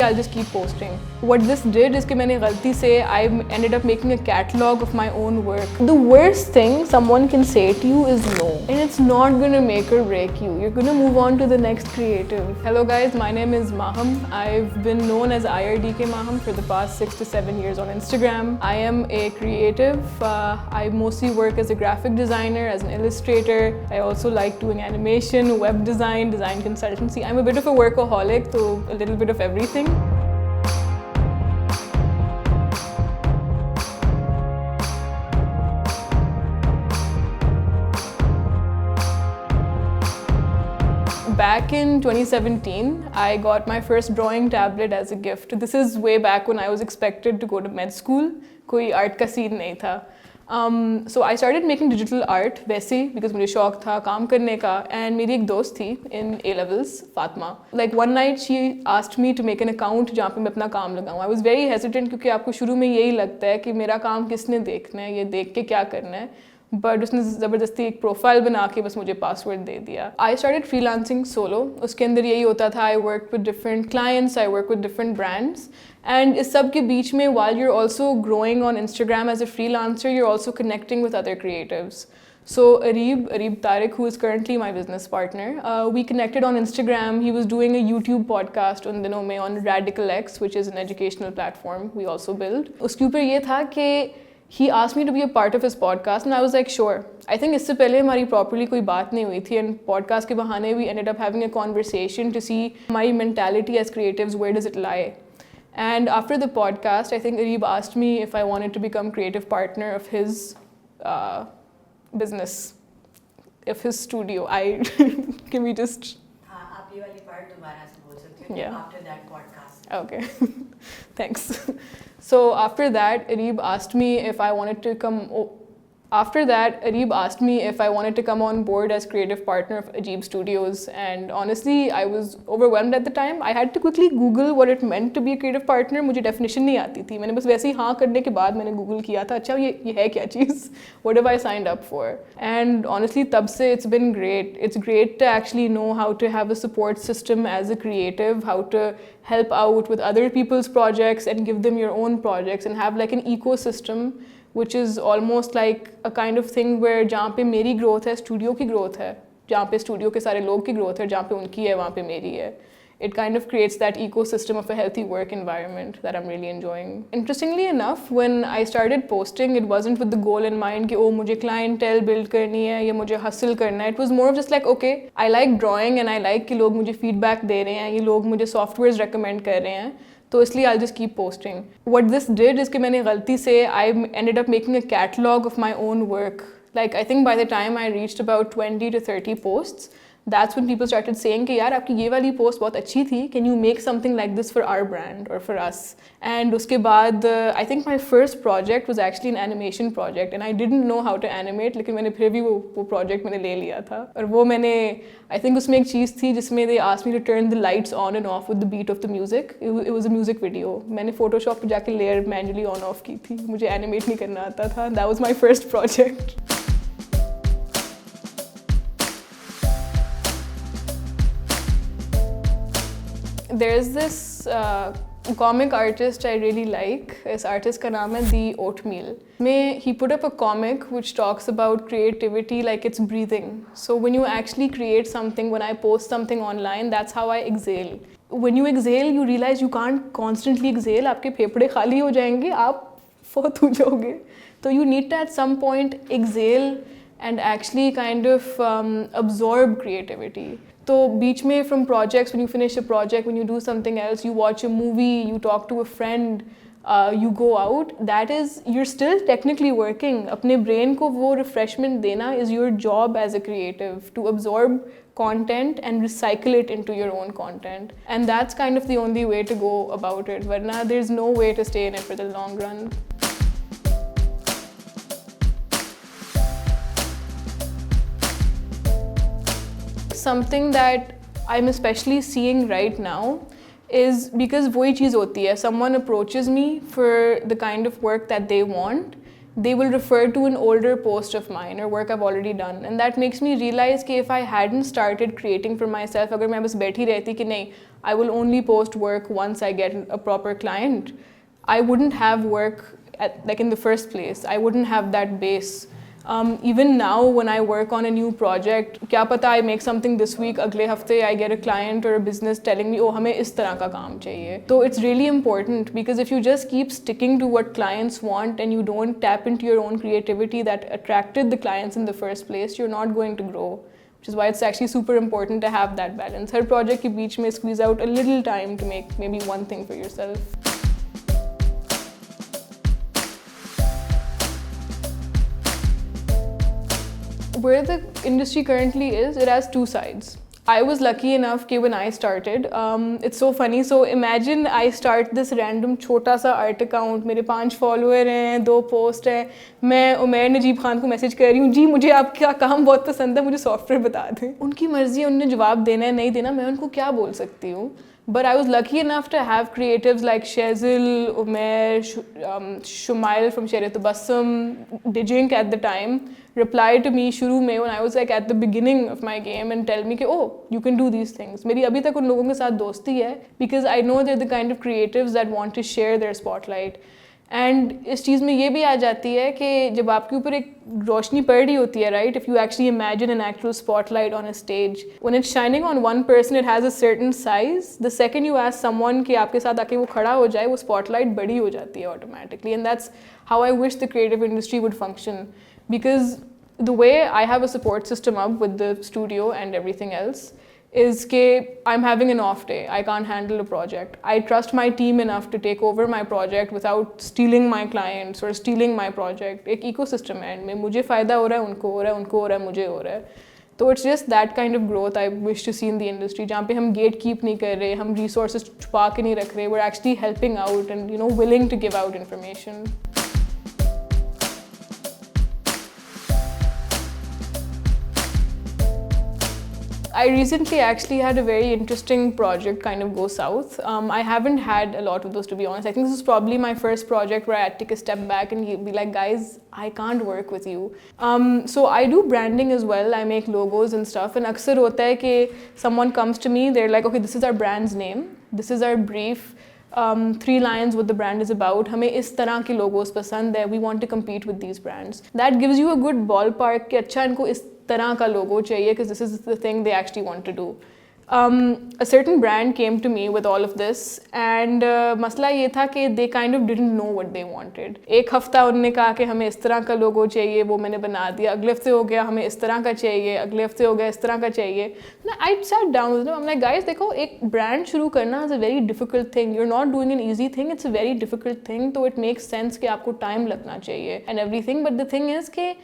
I'll just keep posting. What this did is कि मैंने गलती से I ended up making a catalog of my own work. The worst thing someone can say to you is no, and it's not gonna make or break you. You're gonna move on to the next creative. Hello guys, my name is Maham. I've been known as IRDK Maham for the past 6 to 7 years on Instagram. I am a creative. I mostly work as a graphic designer, as an illustrator. I also like doing animation, web design, design consultancy. I'm a bit of a workaholic, so a little bit of everything. Back in 2017, I got my first drawing tablet as a gift. This is way back when I was expected to go to med school. कोई art का scene नहीं था. So I started making digital art वैसे because मुझे शौक था काम करने का, and मेरी एक दोस्त थी in A levels, Fatma. Like one night she asked me to make an account जहाँ पे मैं अपना काम लगाऊँ. I was very hesitant क्योंकि आपको शुरू में यही लगता है कि मेरा काम किसने देखना है, ये देख के क्या करना है. बट उसने ज़बरदस्ती एक प्रोफाइल बना के बस मुझे पासवर्ड दे दिया. I started freelancing solo. उसके अंदर यही होता था, I work with different clients, I work with different brands, and इस सब के बीच में while you're also growing on Instagram as a freelancer, you're also connecting with other creatives. So Areeb Tariq, who is currently my business partner, we connected on Instagram. He was doing a YouTube podcast उन दिनों में on Radical X, which is an educational platform we also build. उसके ऊपर ये था कि he asked me to be a part of his podcast, and I was like, sure. I think इससे पहले हमारी properly कोई बात नहीं हुई थी, and podcast के बहाने we ended up having a conversation to see my mentality as creatives, where does it lie. And after the podcast, I think Areeb asked me if I wanted to become creative partner of his business, of his studio. Can we just... आप ये वाली part दोबारा से बोल सकते हो. Yeah. After that podcast. Okay, thanks. So after that, Areeb asked me if I wanted to come. After that, Areeb asked me if I wanted to come on board as creative partner of Ajeeb Studios, and honestly, I was overwhelmed at the time. I had to quickly Google what it meant to be a creative partner. मुझे definition नहीं आती थी. मैंने बस वैसे ही हाँ करने के बाद मैंने Google किया था. अच्छा ये है क्या चीज़? What have I signed up for? And honestly, तब से it's been great. It's great to actually know how to have a support system as a creative, how to help out with other people's projects and give them your own projects, and have like an ecosystem which is almost like a kind of thing where जहाँ पे मेरी growth है, studio की growth है, जहाँ पे studio के सारे लोग की growth है, जहाँ पे उनकी है, वहाँ पे मेरी है. It kind of creates that ecosystem of a healthy work environment that I'm really enjoying. Interestingly enough, when I started posting, it wasn't with the goal in mind कि oh मुझे clientele build करनी है या मुझे hustle करना है. It was more of just like okay, I like drawing and I like कि लोग मुझे feedback दे रहे हैं, ये लोग मुझे softwares recommend कर रहे हैं, तो इसलिए I'll just keep posting. What this did is कि मैंने गलती से I ended up making a catalog of my own work. Like I think by the time I reached about 20 to 30 posts, that's when people started saying कि यार आपकी ये वाली post बहुत अच्छी थी, can you make something like this for our brand or for us? And उसके बाद I think my first project was actually an animation project, and I didn't know how to animate, लेकिन मैंने फिर भी वो project मैंने ले लिया था. और वो मैंने I think उसमें एक चीज़ थी जिसमें they asked me to turn the lights on and off with the beat of the music. It was a music video. मैंने Photoshop पे जाके layer manually on off की थी. मुझे animate नहीं करना आता था. That was my first project. There's this comic artist I really like. इस artist का नाम है The Oatmeal. He put up a comic which talks about creativity like it's breathing. So when you actually create something, when I post something online, that's how I exhale. When you exhale, you realize you can't constantly exhale. आपके फेफड़े खाली हो जाएंगे, आप फौत हो जाओगे. So you need to at some point exhale and actually kind of absorb creativity. तो बीच में from projects, when you finish a project, when you do something else, you watch a movie, you talk to a friend, you go out, that is, you're still technically working. अपने brain को वो refreshment देना is your job as a creative, to absorb content and recycle it into your own content. And that's kind of the only way to go about it. Varna, there's no way to stay in it for the long run. Something that I'm especially seeing right now is because वही चीज़ होती है, someone approaches me for the kind of work that they want, they will refer to an older post of mine or work I've already done. And that makes me realize that if I hadn't started creating for myself, agar main bas बैठी रहती कि नहीं, I will only post work once I get a proper client, I wouldn't have work like in the first place. I wouldn't have that base. Even now when I work on a new project, क्या पता I make something this week, अगले हफ्ते I get a client or a business telling me, oh हमें इस तरह का काम चाहिए. So it's really important, because if you just keep sticking to what clients want and you don't tap into your own creativity that attracted the clients in the first place, you're not going to grow. Which is why it's actually super important to have that balance. Her project के बीच में squeeze out a little time to make maybe one thing for yourself. Where the industry currently is, it has two sides. I was lucky enough that when I started, it's so funny. So imagine I start this random छोटा सा art account, मेरे 5 follower हैं, 2 post हैं, मैं उमैर नजीब खान को message कर रही हूँ, जी मुझे आपका काम बहुत पसंद है, मुझे सॉफ्टवेयर बता दें. उनकी मर्जी है, उन्होंने जवाब देना है नहीं देना, मैं उनको क्या बोल सकती हूँ. But I was lucky enough to have creatives like Shazil, Umair, Shumail from Sherat Bassam, Dijink at the time, reply to me shuru mein when I was like at the beginning of my game and tell me कि oh, you can do these things. मेरी अभी तक उन लोगों के साथ दोस्ती है, because I know they're the kind of creatives that want to share their spotlight. And इस चीज़ में ये भी आ जाती है कि जब आपके ऊपर एक रोशनी पड़ रही होती है, right? If you actually imagine an actual spotlight on a stage, when it's shining on one person, it has a certain size. The second you ask someone कि आपके साथ आके वो खड़ा हो जाए, वो spotlight बड़ी हो जाती है automatically. And that's how I wish the creative industry would function. Because the way I have a support system up with the studio and everything else is that I'm having an off day, I can't handle a project. I trust my team enough to take over my project without stealing my clients or stealing my project. एक ecosystem है इनमें, मुझे फ़ायदा हो रहा है, उनको हो रहा है, उनको हो रहा है, मुझे हो रहा है. So it's just that kind of growth I wish to see in the industry, जहाँ पे हम gatekeep नहीं कर रहे, हम resources छुपा के नहीं रख रहे, we're actually helping out and willing to give out information. I recently actually had a very interesting project kind of go south. I haven't had a lot of those, to be honest. I think this is probably my first project where I had to take a step back and be like, guys, I can't work with you. So I do branding as well. I make logos and stuff. And aksar hota hai ki someone comes to me, they're like, okay, this is our brand's name. This is our brief. 3 lines what the brand is about. हमें इस तरह के logos पसंद है. We want to compete with these brands. That gives you a good ballpark कि अच्छा इनको इस तरह का logo चाहिए, because this is the thing they actually want to do. A certain brand came to me with all of this, and मसला ये था कि they kind of didn't know what they wanted. एक हफ्ता उन्होंने कहा कि हमें इस तरह का logo चाहिए, वो मैंने बना दिया. अगले हफ्ते हो गया हमें इस तरह का चाहिए, अगले हफ्ते हो गया इस तरह का चाहिए. I sat down with them. I'm like, guys, देखो एक brand शुरू करना is a very difficult thing. You're not doing an easy thing. It's a very difficult thing. So it makes sense कि आपको time लगना चाहिए and everything. But the thing is कि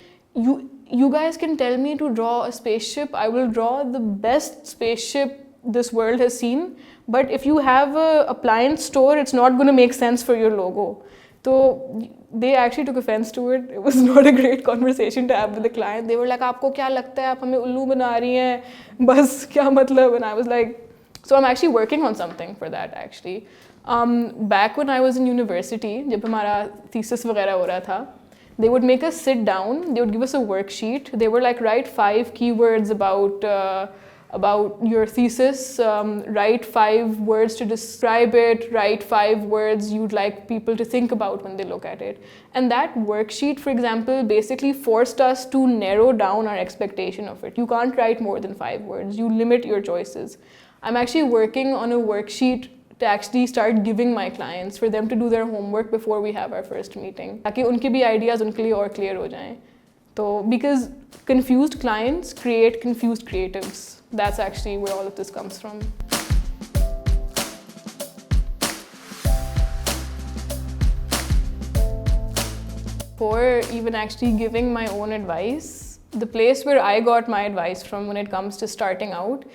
you guys can tell me to draw a spaceship. I will draw the best spaceship this world has seen. But if you have a appliance store, it's not going to make sense for your logo. So they actually took offense to it. It was not a great conversation to have with the client. They were like, आपको क्या लगता है आप हमें उल्लू बना रही हैं बस क्या मतलब? And I was like, so I'm actually working on something for that actually. Back when I was in university, जब हमारा thesis वगैरह हो रहा था, they would make us sit down. They would give us a worksheet. They were like, write 5 keywords about your thesis, write 5 words to describe it, write 5 words you'd like people to think about when they look at it. And that worksheet, for example, basically forced us to narrow down our expectation of it. You can't write more than 5 words. You limit your choices. I'm actually working on a worksheet to actually start giving my clients for them to do their homework before we have our first meeting, ताकि उनके भी ideas उनके लिए और clear हो जाएं. So because confused clients create confused creatives. That's actually where all of this comes from. For even actually giving my own advice, the place where I got my advice from when it comes to starting out,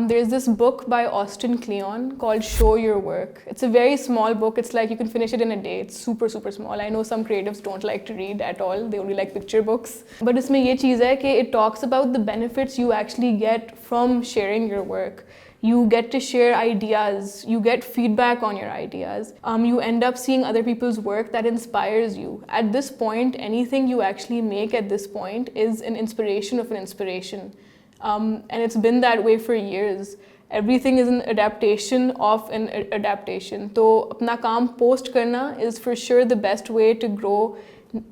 there's this book by Austin Kleon called Show Your Work. It's a very small book. It's like you can finish it in a day. It's super, super small. I know some creatives don't like to read at all. They only like picture books. But इसमें ये चीज़ है कि it talks about the benefits you actually get from sharing your work. You get to share ideas, you get feedback on your ideas. You end up seeing other people's work that inspires you. At this point, anything you actually make at this point is an inspiration of an inspiration. And it's been that way for years. Everything is an adaptation of an adaptation. So, अपना काम post करना is for sure the best way to grow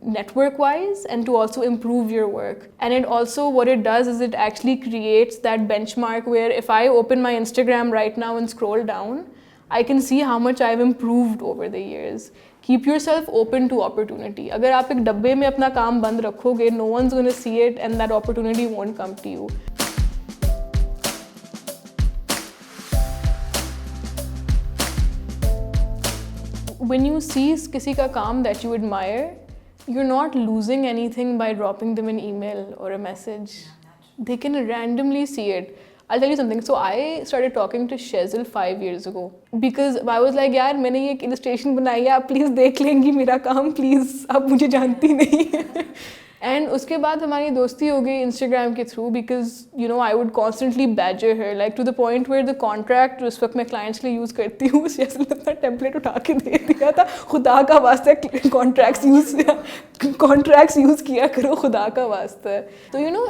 network wise and to also improve your work. And it also, what it does is it actually creates that benchmark where if I open my Instagram right now and scroll down, I can see how much I've improved over the years. Keep yourself open to opportunity. अगर आप एक डब्बे में अपना काम बंद रखोगे, no one's going to see it and that opportunity won't come to you. When you see किसी का काम that you admire, you're not losing anything by dropping them an email or a message. They can randomly see it. I'll tell you something. So I started talking to Shezil 5 years ago because I was like, यार मैंने ये illustration बनाई है, आप please देख लेंगी मेरा काम, please, आप मुझे जानती नहीं. And उसके बाद हमारी दोस्ती हो गई Instagram के through because you know I would constantly badger her like to the point where the contract उस वक्त मैं clients के लिए use करती हूँ Shezil ने अपना template उठा के दे दिया था खुदा का वास्ते contracts use किया करो खुदा का वास्ते. So you know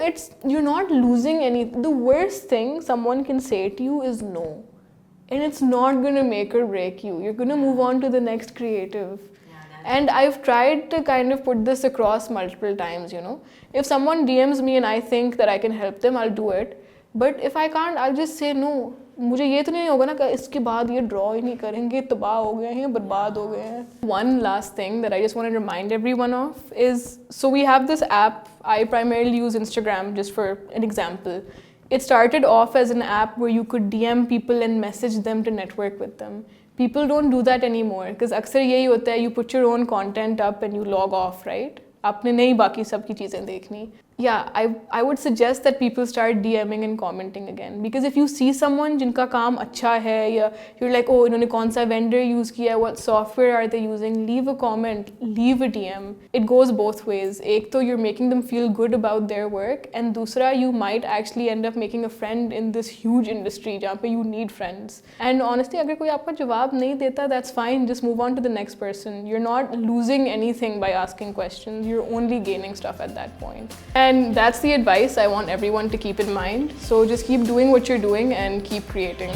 you're not losing any. The worst thing someone can say to you is no, and it's not gonna make or break you. You're gonna move on to the next creative. And I've tried to kind of put this across multiple times, you know. If someone DMs me and I think that I can help them, I'll do it. But if I can't, I'll just say no. मुझे ये तो नहीं होगा ना कि इसके बाद ये draw ही नहीं करेंगे, तबाह हो गए हैं, बर्बाद हो गए हैं. One last thing that I just want to remind everyone of is, so we have this app. I primarily use Instagram just for an example. It started off as an app where you could DM people and message them to network with them. People don't do that anymore because अक्सर यही होता है, you put your own content up and you log off, right? आपने नहीं बाकी सब की चीज़ें देखनी. Yeah, I would suggest that people start DMing and commenting again because if you see someone जिनका काम अच्छा है या you're like, oh इन्होंने कौन सा vendor use किया, what software are they using, leave a comment, leave a DM. It goes both ways. एक तो you're making them feel good about their work and दूसरा you might actually end up making a friend in this huge industry जहाँ पे you need friends. And honestly अगर कोई आपका जवाब नहीं देता, that's fine, just move on to the next person. You're not losing anything by asking questions, you're only gaining stuff at that point. And that's the advice I want everyone to keep in mind. So just keep doing what you're doing and keep creating.